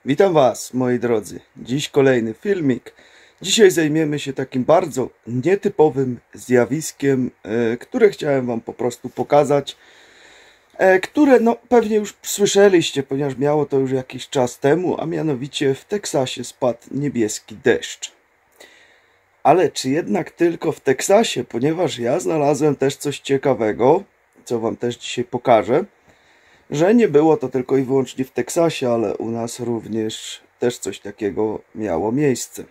Witam Was, moi drodzy. Dziś kolejny filmik. Dzisiaj zajmiemy się takim bardzo nietypowym zjawiskiem, które chciałem Wam po prostu pokazać, które pewnie już słyszeliście, ponieważ miało to już jakiś czas temu, a mianowicie w Teksasie spadł niebieski deszcz. Ale czy jednak tylko w Teksasie, ponieważ ja znalazłem też coś ciekawego, co Wam też dzisiaj pokażę, że nie było to tylko i wyłącznie w Teksasie, ale u nas również też coś takiego miało miejsce.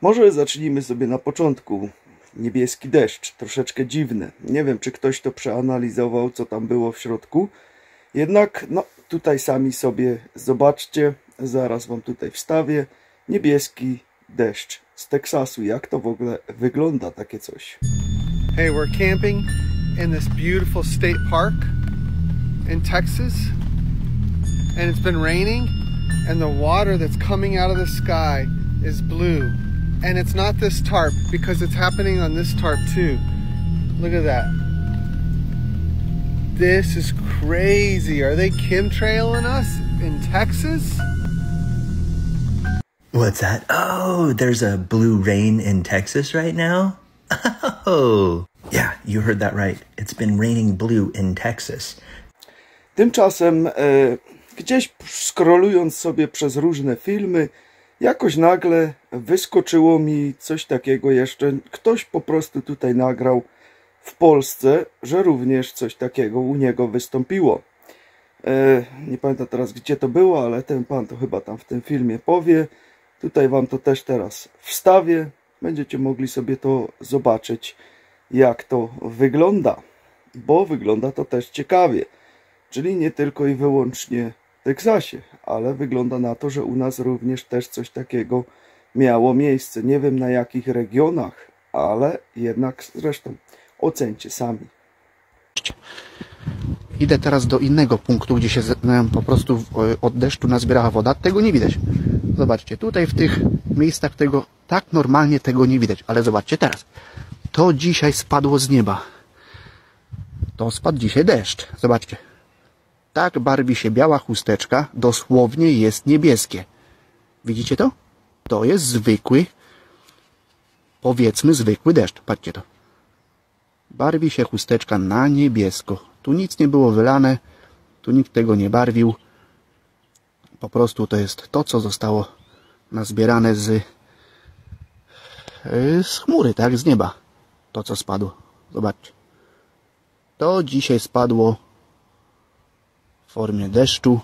Może zacznijmy sobie na początku. Niebieski deszcz, troszeczkę dziwny. Nie wiem, czy ktoś to przeanalizował, co tam było w środku. Jednak, tutaj sami sobie zobaczcie, zaraz Wam tutaj wstawię. Niebieski deszcz z Teksasu. Jak to w ogóle wygląda, takie coś? Hey, we're camping in this beautiful state park in Texas, and it's been raining, and the water that's coming out of the sky is blue, and it's not this tarp because it's happening on this tarp too. Look at that. This is crazy. Are they chemtrailing us in Texas? What's that? Oh, there's a blue rain in Texas right now? Oh, yeah, you heard that right. It's been raining blue in Texas. Tymczasem gdzieś scrollując sobie przez różne filmy, jakoś nagle wyskoczyło mi coś takiego jeszcze. Ktoś po prostu tutaj nagrał w Polsce, że również coś takiego u niego wystąpiło. Nie pamiętam teraz, gdzie to było, ale ten pan to chyba tam w tym filmie powie. Tutaj Wam to też teraz wstawię. Będziecie mogli sobie to zobaczyć, jak to wygląda. Bo wygląda to też ciekawie. Czyli nie tylko i wyłącznie w Teksasie, ale wygląda na to, że u nas również też coś takiego miało miejsce. Nie wiem na jakich regionach, ale jednak zresztą ocencie sami. Idę teraz do innego punktu, gdzie się po prostu od deszczu nazbierała woda. Tego nie widać. Zobaczcie, tutaj w tych miejscach tego tak normalnie tego nie widać. Ale zobaczcie teraz. To dzisiaj spadło z nieba. To spadł dzisiaj deszcz. Zobaczcie. Tak barwi się biała chusteczka. Dosłownie jest niebieskie. Widzicie to? To jest zwykły, powiedzmy zwykły deszcz. Patrzcie to. Barwi się chusteczka na niebiesko. Tu nic nie było wylane. Tu nikt tego nie barwił. Po prostu to jest to, co zostało nazbierane z chmury, tak? Z nieba. To, co spadło. Zobaczcie. To dzisiaj spadło w formie deszczu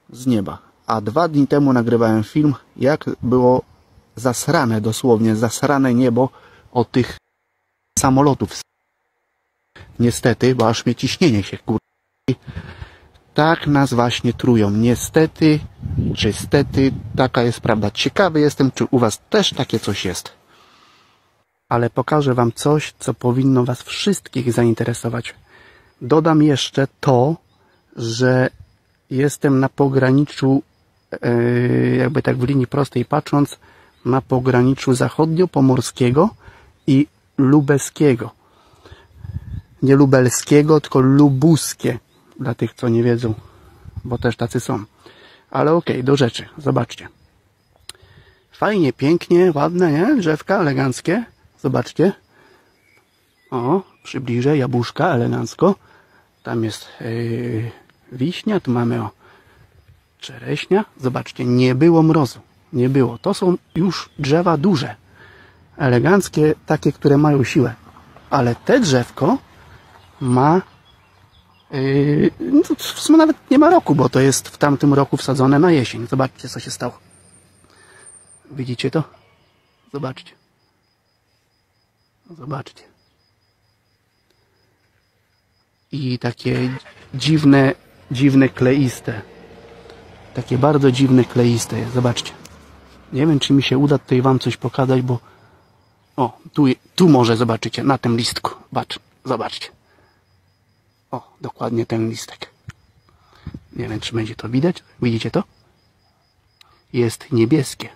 z nieba. A 2 dni temu nagrywałem film, jak było zasrane, dosłownie zasrane niebo od tych samolotów. Niestety, bo aż mnie ciśnienie się tak nas właśnie trują. Niestety, czy stety, taka jest prawda. Ciekawy jestem, czy u Was też takie coś jest. Ale pokażę Wam coś, co powinno Was wszystkich zainteresować. Dodam jeszcze to, że jestem na pograniczu, jakby tak w linii prostej patrząc, na pograniczu zachodniopomorskiego i lubeskiego. Nie lubelskiego, tylko lubuskie. Dla tych, co nie wiedzą, bo też tacy są. Ale okej, do rzeczy. Zobaczcie. Fajnie, pięknie, ładne, nie? Drzewka eleganckie. Zobaczcie. O, przybliżę, jabłuszka elegancko. Tam jest wiśnia, tu mamy czereśnia. Zobaczcie, nie było mrozu. Nie było. To są już drzewa duże. Eleganckie, takie, które mają siłę. Ale te drzewko ma w sumie nawet nie ma roku, bo to jest w tamtym roku wsadzone na jesień. Zobaczcie, co się stało. Widzicie to? Zobaczcie. Zobaczcie. I takie dziwne kleiste. Takie bardzo dziwne kleiste jest. Zobaczcie. Nie wiem, czy mi się uda tutaj Wam coś pokazać, bo tu może zobaczycie, na tym listku. Zobaczcie. O, dokładnie ten listek. Nie wiem, czy będzie to widać. Widzicie to? Jest niebieskie.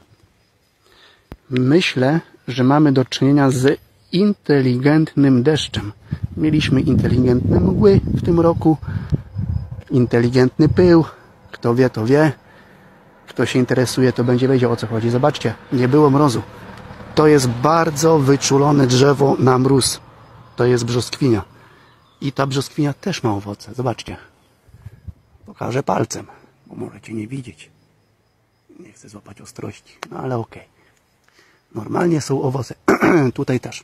Myślę, że mamy do czynienia z inteligentnym deszczem. Mieliśmy inteligentne mgły w tym roku. Inteligentny pył. Kto wie, to wie. Kto się interesuje, to będzie wiedział, o co chodzi. Zobaczcie, nie było mrozu. To jest bardzo wyczulone drzewo na mróz. To jest brzoskwinia. I ta brzoskwinia też ma owoce. Zobaczcie. Pokażę palcem, bo możecie nie widzieć. Nie chcę złapać ostrości, no ale okej. Normalnie są owoce. Tutaj też.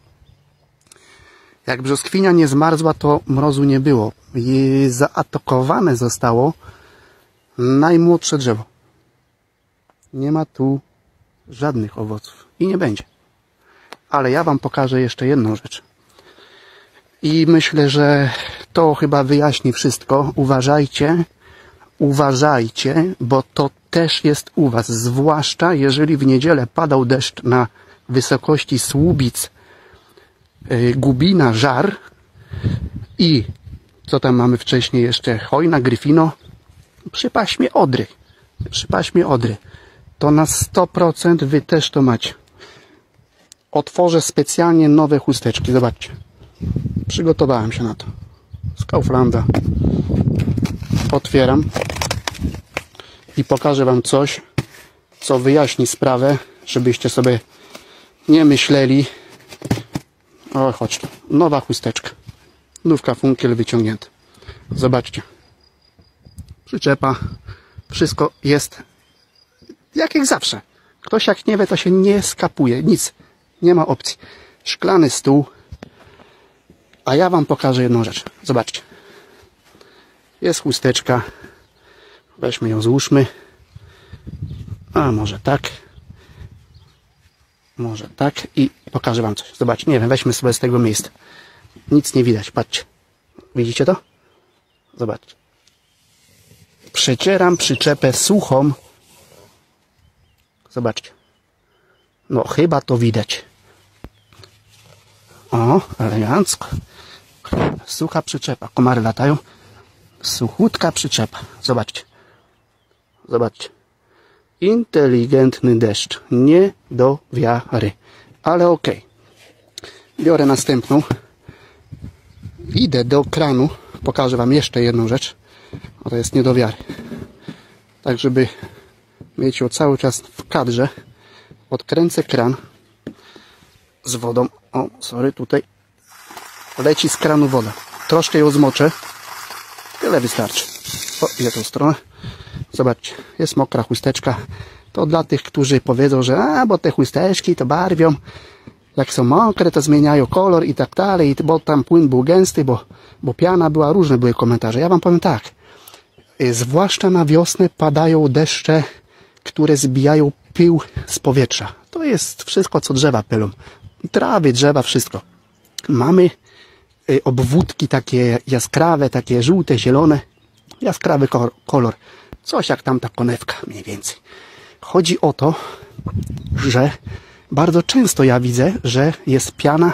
Jak brzoskwinia nie zmarzła, to mrozu nie było. I zaatakowane zostało najmłodsze drzewo. Nie ma tu żadnych owoców. I nie będzie. Ale ja wam pokażę jeszcze jedną rzecz. I myślę, że to chyba wyjaśni wszystko. Uważajcie, bo to też jest u was. Zwłaszcza jeżeli w niedzielę padał deszcz na wysokości Słubic, Gubina, Żar i co tam mamy wcześniej jeszcze? Chojna, Gryfino, przy paśmie Odry. Przy paśmie Odry. To na 100% wy też to macie. Otworzę specjalnie nowe chusteczki. Zobaczcie. Przygotowałem się na to. Z Kauflanda. Otwieram. I pokażę wam coś, co wyjaśni sprawę, żebyście sobie nie myśleli. O, chodź tu. Nowa chusteczka. Nówka funkiel wyciągnięta. Zobaczcie. Przyczepa. Wszystko jest jak zawsze. Ktoś jak nie wie, to się nie skapuje. Nic. Nie ma opcji. Szklany stół. A ja wam pokażę jedną rzecz. Zobaczcie. Jest chusteczka. Weźmy ją, złóżmy. A może tak. Może tak. I pokażę wam coś. Zobaczcie. Nie wiem, weźmy sobie z tego miejsca. Nic nie widać. Patrzcie. Widzicie to? Zobaczcie. Przecieram przyczepę suchą. Zobaczcie. No chyba to widać. O, elegancko. Sucha przyczepa. Komary latają. Suchutka przyczepa. Zobaczcie. Zobaczcie. Inteligentny deszcz. Nie do wiary. Ale okej. Biorę następną. Idę do kranu. Pokażę wam jeszcze jedną rzecz. To jest nie do wiary. Tak, żeby mieć ją cały czas w kadrze. Odkręcę kran z wodą. O, sorry, tutaj leci z kranu woda. Troszkę ją zmoczę. Tyle wystarczy. O, idę tą stronę. Zobaczcie, jest mokra chusteczka. To dla tych, którzy powiedzą, że bo te chusteczki to barwią. Jak są mokre, to zmieniają kolor i tak dalej. Bo tam płyn był gęsty, bo piana była. Różne były komentarze. Ja wam powiem tak. Zwłaszcza na wiosnę padają deszcze, które zbijają pył z powietrza. To jest wszystko, co drzewa pylą. Trawy, drzewa, wszystko. Mamy obwódki takie jaskrawe, takie żółte, zielone. Jaskrawy kolor. Coś jak tamta konewka mniej więcej. Chodzi o to, że bardzo często ja widzę, że jest piana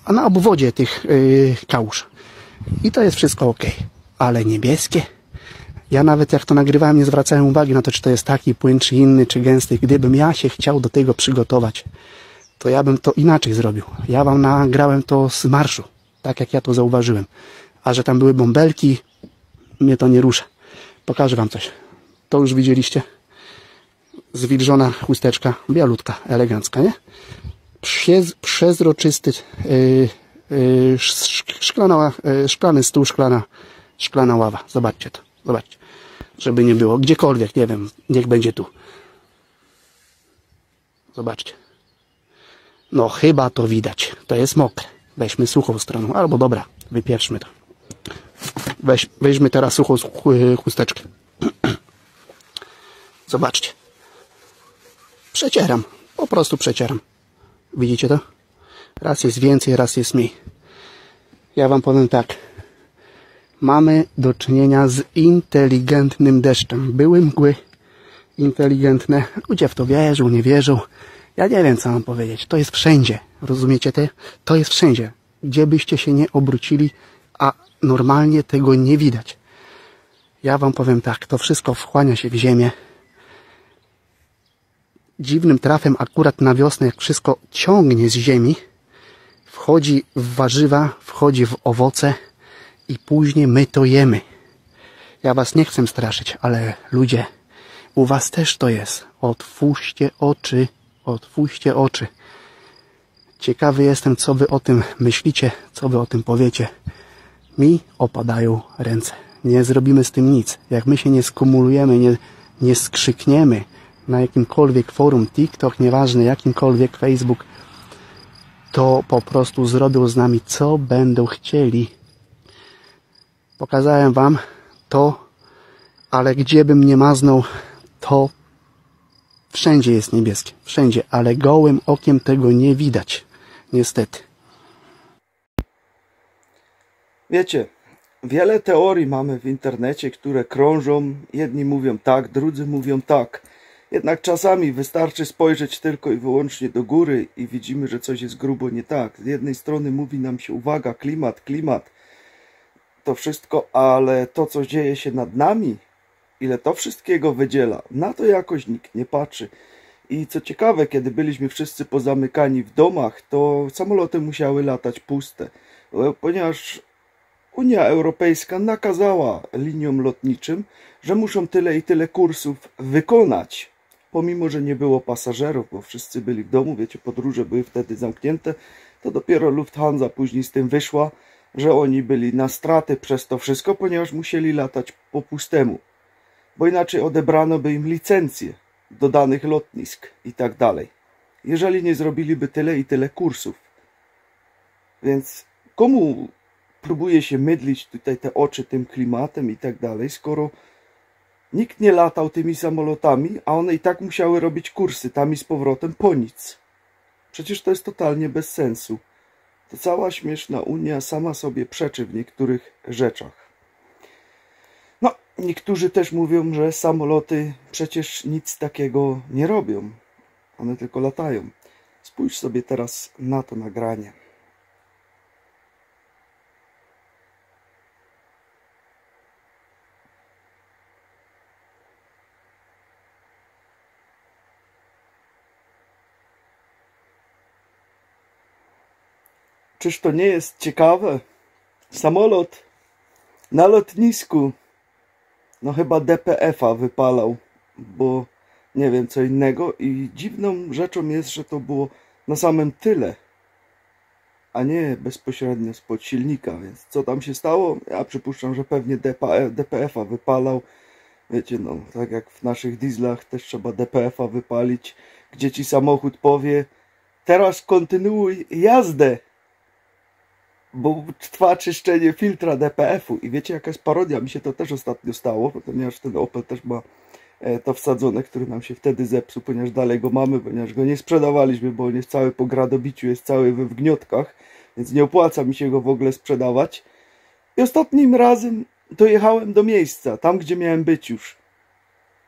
na obwodzie tych kałuż. I to jest wszystko ok. Ale niebieskie. Ja nawet jak to nagrywałem, nie zwracałem uwagi na to, czy to jest taki płyn, czy inny, czy gęsty. Gdybym ja się chciał do tego przygotować, to ja bym to inaczej zrobił. Ja wam nagrałem to z marszu, tak jak ja to zauważyłem. A że tam były bąbelki, mnie to nie rusza. Pokażę wam coś. To już widzieliście. Zwilżona chusteczka, bialutka, elegancka, nie? Przezroczysty szklany stół, szklana ława. Zobaczcie to. Zobaczcie. Żeby nie było. Gdziekolwiek, nie wiem. Niech będzie tu. Zobaczcie. No chyba to widać. To jest mokre. Weźmy suchą stroną. Albo dobra, wypieprzmy to. Weźmy teraz suchą chusteczkę. Zobaczcie. Przecieram. Po prostu przecieram. Widzicie to? Raz jest więcej, raz jest mniej. Ja wam powiem tak. Mamy do czynienia z inteligentnym deszczem. Były mgły inteligentne. Ludzie w to wierzą, nie wierzą. Ja nie wiem, co mam powiedzieć. To jest wszędzie. Rozumiecie te? To jest wszędzie. Gdzie byście się nie obrócili, a normalnie tego nie widać. Ja wam powiem tak. To wszystko wchłania się w ziemię. Dziwnym trafem akurat na wiosnę, jak wszystko ciągnie z ziemi, wchodzi w warzywa, wchodzi w owoce i później my to jemy. Ja was nie chcę straszyć, ale ludzie, u was też to jest. Otwórzcie oczy, otwórzcie oczy. Ciekawy jestem, co wy o tym myślicie, co wy o tym powiecie. Mi opadają ręce. Nie zrobimy z tym nic. Jak my się nie skumulujemy, nie skrzykniemy na jakimkolwiek forum, TikTok, nieważne, jakimkolwiek Facebook, to po prostu zrobią z nami, co będą chcieli. Pokazałem wam to, ale gdzie bym nie maznął, to wszędzie jest niebieskie. Wszędzie, ale gołym okiem tego nie widać. Niestety. Wiecie, wiele teorii mamy w internecie, które krążą. Jedni mówią tak, drudzy mówią tak. Jednak czasami wystarczy spojrzeć tylko i wyłącznie do góry i widzimy, że coś jest grubo nie tak. Z jednej strony mówi nam się, uwaga, klimat, to wszystko, ale to, co dzieje się nad nami, ile to wszystkiego wydziela, na to jakoś nikt nie patrzy. I co ciekawe, kiedy byliśmy wszyscy pozamykani w domach, to samoloty musiały latać puste, ponieważ Unia Europejska nakazała liniom lotniczym, że muszą tyle i tyle kursów wykonać, pomimo że nie było pasażerów, bo wszyscy byli w domu, wiecie, podróże były wtedy zamknięte, to dopiero Lufthansa później z tym wyszła, że oni byli na straty przez to wszystko, ponieważ musieli latać po pustemu, bo inaczej odebrano by im licencje do danych lotnisk i tak dalej, jeżeli nie zrobiliby tyle i tyle kursów. Więc komu próbuje się mydlić tutaj te oczy tym klimatem i tak dalej, skoro nikt nie latał tymi samolotami, a one i tak musiały robić kursy tam i z powrotem po nic. Przecież to jest totalnie bez sensu. To cała śmieszna Unia sama sobie przeczy w niektórych rzeczach. No, niektórzy też mówią, że samoloty przecież nic takiego nie robią. One tylko latają. Spójrz sobie teraz na to nagranie. Czyż to nie jest ciekawe? Samolot na lotnisku, no chyba DPF-a wypalał, bo nie wiem co innego, i dziwną rzeczą jest, że to było na samym tyle, a nie bezpośrednio spod silnika, więc co tam się stało? Ja przypuszczam, że pewnie DPF-a wypalał. Wiecie, no, tak jak w naszych dieslach też trzeba DPF-a wypalić, gdzie ci samochód powie, teraz kontynuuj jazdę, bo trwa czyszczenie filtra DPF-u. I wiecie, jaka jest parodia? Mi się to też ostatnio stało, ponieważ ten Opel też ma to wsadzone, który nam się wtedy zepsuł, ponieważ dalej go mamy, ponieważ go nie sprzedawaliśmy, bo on jest cały po gradobiciu, jest cały we wgniotkach, więc nie opłaca mi się go w ogóle sprzedawać. I ostatnim razem dojechałem do miejsca, tam gdzie miałem być już.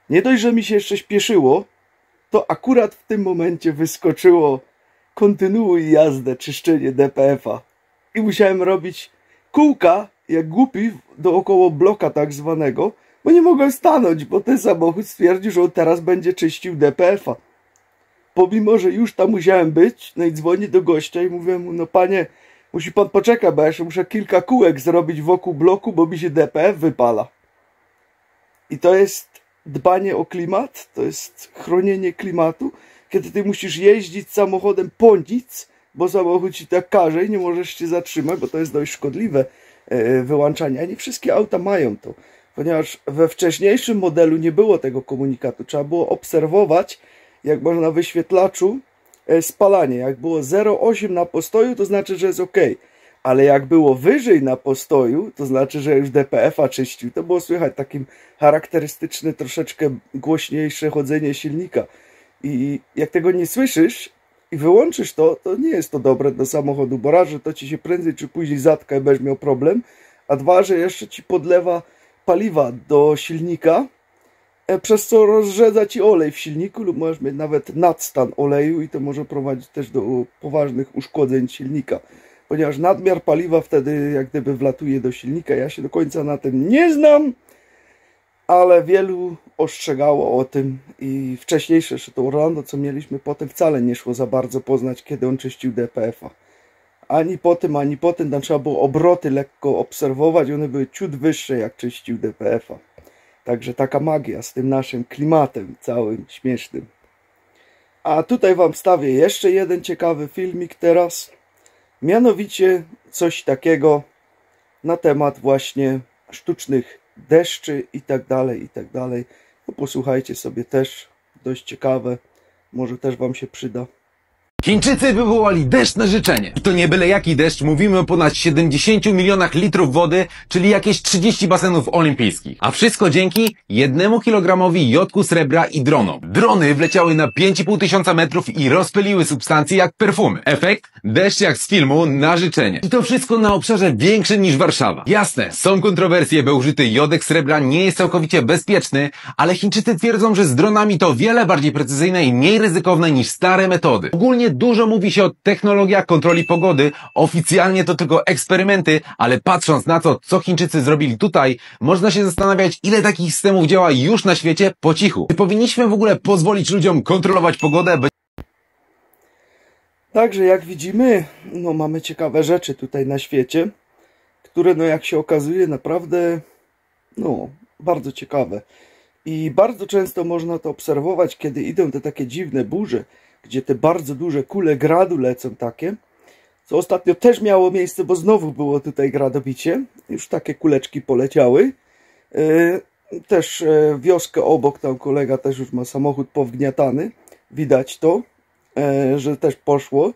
Nie dość, że mi się jeszcze śpieszyło, to akurat w tym momencie wyskoczyło kontynuuj jazdę, czyszczenie DPF-a. I musiałem robić kółka, jak głupi, dookoła bloka tak zwanego, bo nie mogłem stanąć, bo ten samochód stwierdził, że on teraz będzie czyścił DPF-a. Pomimo, że już tam musiałem być, no i dzwonię do gościa i mówię mu, no panie, musi pan poczekać, bo ja jeszcze muszę kilka kółek zrobić wokół bloku, bo mi się DPF wypala. I to jest dbanie o klimat, to jest chronienie klimatu, kiedy ty musisz jeździć samochodem po nic, bo samochód ci tak każe i nie możesz się zatrzymać, bo to jest dość szkodliwe wyłączanie. A nie wszystkie auta mają to, ponieważ we wcześniejszym modelu nie było tego komunikatu. Trzeba było obserwować, jak masz na wyświetlaczu spalanie. Jak było 0,8 na postoju, to znaczy, że jest ok. Ale jak było wyżej na postoju, to znaczy, że już DPF-a czyścił. To było słychać takim charakterystyczne, troszeczkę głośniejsze chodzenie silnika. I jak tego nie słyszysz i wyłączysz to, to nie jest to dobre do samochodu, bo raz, że to ci się prędzej czy później zatka i będziesz miał problem, a dwa, że jeszcze ci podlewa paliwa do silnika, przez co rozrzedza ci olej w silniku lub możesz mieć nawet nadstan oleju i to może prowadzić też do poważnych uszkodzeń silnika, ponieważ nadmiar paliwa wtedy jak gdyby wlatuje do silnika. Ja się do końca na tym nie znam, ale wielu ostrzegało o tym i wcześniejsze jeszcze to Orlando, co mieliśmy potem, wcale nie szło za bardzo poznać, kiedy on czyścił DPF-a. Ani po tym, tam trzeba było obroty lekko obserwować, one były ciut wyższe, jak czyścił DPF-a. Także taka magia z tym naszym klimatem całym śmiesznym. A tutaj wam wstawię jeszcze jeden ciekawy filmik teraz. Mianowicie coś takiego na temat właśnie sztucznych deszczy i tak dalej, i tak dalej. No posłuchajcie sobie też, dość ciekawe. Może też wam się przyda. Chińczycy wywołali deszcz na życzenie. I to nie byle jaki deszcz, mówimy o ponad 70 milionach litrów wody, czyli jakieś 30 basenów olimpijskich. A wszystko dzięki 1 kilogramowi jodku srebra i dronom. Drony wleciały na 5,5 tysiąca metrów i rozpyliły substancje jak perfumy. Efekt? Deszcz jak z filmu na życzenie. I to wszystko na obszarze większym niż Warszawa. Jasne, są kontrowersje, bo użyty jodek srebra nie jest całkowicie bezpieczny, ale Chińczycy twierdzą, że z dronami to wiele bardziej precyzyjne i mniej ryzykowne niż stare metody. Ogólnie dużo mówi się o technologiach kontroli pogody, oficjalnie to tylko eksperymenty, ale patrząc na to, co Chińczycy zrobili tutaj, można się zastanawiać, ile takich systemów działa już na świecie po cichu. Czy powinniśmy w ogóle pozwolić ludziom kontrolować pogodę? Także jak widzimy, no mamy ciekawe rzeczy tutaj na świecie, które no jak się okazuje naprawdę, no bardzo ciekawe. I bardzo często można to obserwować, kiedy idą te takie dziwne burze, gdzie te bardzo duże kule gradu lecą takie, co ostatnio też miało miejsce, bo znowu było tutaj gradobicie, już takie kuleczki poleciały. Też wioskę obok, tam kolega też już ma samochód powgniatany, widać to, że też poszło.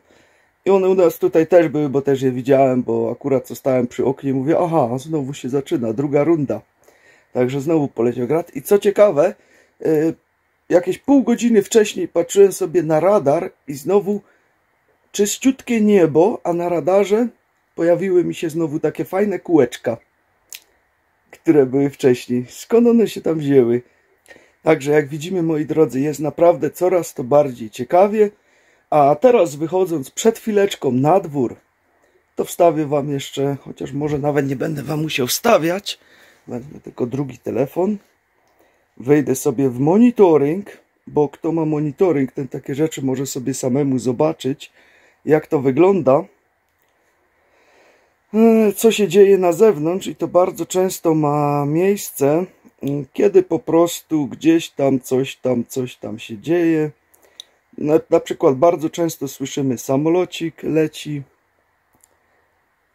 I one u nas tutaj też były, bo też je widziałem, bo akurat co stałem przy oknie, mówię, aha, znowu się zaczyna, druga runda. Także znowu poleciał grad. I co ciekawe, jakieś pół godziny wcześniej patrzyłem sobie na radar i znowu czyściutkie niebo, a na radarze pojawiły mi się znowu takie fajne kółeczka, które były wcześniej. Skąd one się tam wzięły? Także jak widzimy, moi drodzy, jest naprawdę coraz to bardziej ciekawie. A teraz wychodząc przed chwileczką na dwór, to wstawię wam jeszcze, chociaż może nawet nie będę wam musiał wstawiać, wezmę tylko drugi telefon. Wejdę sobie w monitoring, bo kto ma monitoring, ten takie rzeczy może sobie samemu zobaczyć, jak to wygląda, co się dzieje na zewnątrz. I to bardzo często ma miejsce, kiedy po prostu gdzieś tam coś tam się dzieje. Na przykład bardzo często słyszymy samolocik leci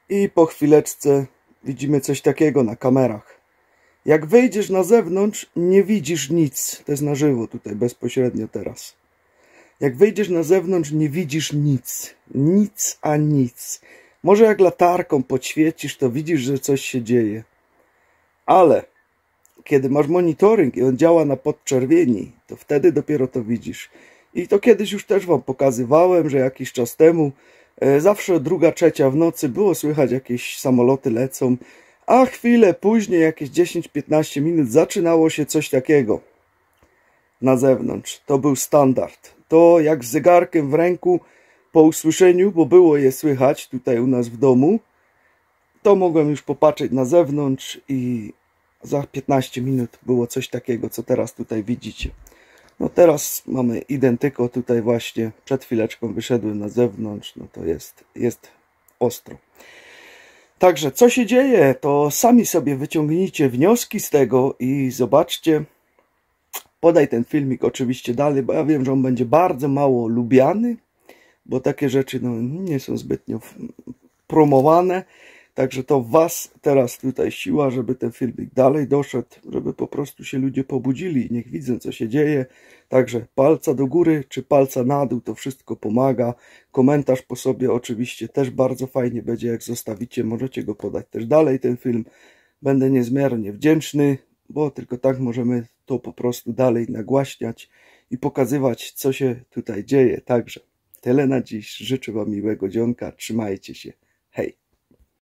i po chwileczce widzimy coś takiego na kamerach. Jak wejdziesz na zewnątrz, nie widzisz nic. To jest na żywo tutaj, bezpośrednio teraz. Jak wejdziesz na zewnątrz, nie widzisz nic. Nic a nic. Może jak latarką podświecisz, to widzisz, że coś się dzieje. Ale kiedy masz monitoring i on działa na podczerwieni, to wtedy dopiero to widzisz. I to kiedyś już też wam pokazywałem, że jakiś czas temu zawsze o 2, 3 w nocy było słychać, jakieś samoloty lecą, a chwilę później, jakieś 10-15 minut, zaczynało się coś takiego na zewnątrz. To był standard. To jak z zegarkiem w ręku po usłyszeniu, bo było je słychać tutaj u nas w domu, to mogłem już popatrzeć na zewnątrz i za 15 minut było coś takiego, co teraz tutaj widzicie. No teraz mamy identyko tutaj właśnie, przed chwileczką wyszedłem na zewnątrz, no to jest ostro. Także co się dzieje, to sami sobie wyciągnijcie wnioski z tego i zobaczcie. Podaj ten filmik oczywiście dalej, bo ja wiem, że on będzie bardzo mało lubiany, bo takie rzeczy no, nie są zbytnio promowane. Także to was teraz tutaj siła, żeby ten filmik dalej doszedł, żeby po prostu się ludzie pobudzili i niech widzą, co się dzieje. Także palca do góry czy palca na dół, to wszystko pomaga. Komentarz po sobie oczywiście też bardzo fajnie będzie, jak zostawicie. Możecie go podać też dalej, ten film. Będę niezmiernie wdzięczny, bo tylko tak możemy to po prostu dalej nagłaśniać i pokazywać, co się tutaj dzieje. Także tyle na dziś. Życzę wam miłego dzionka. Trzymajcie się. Hej!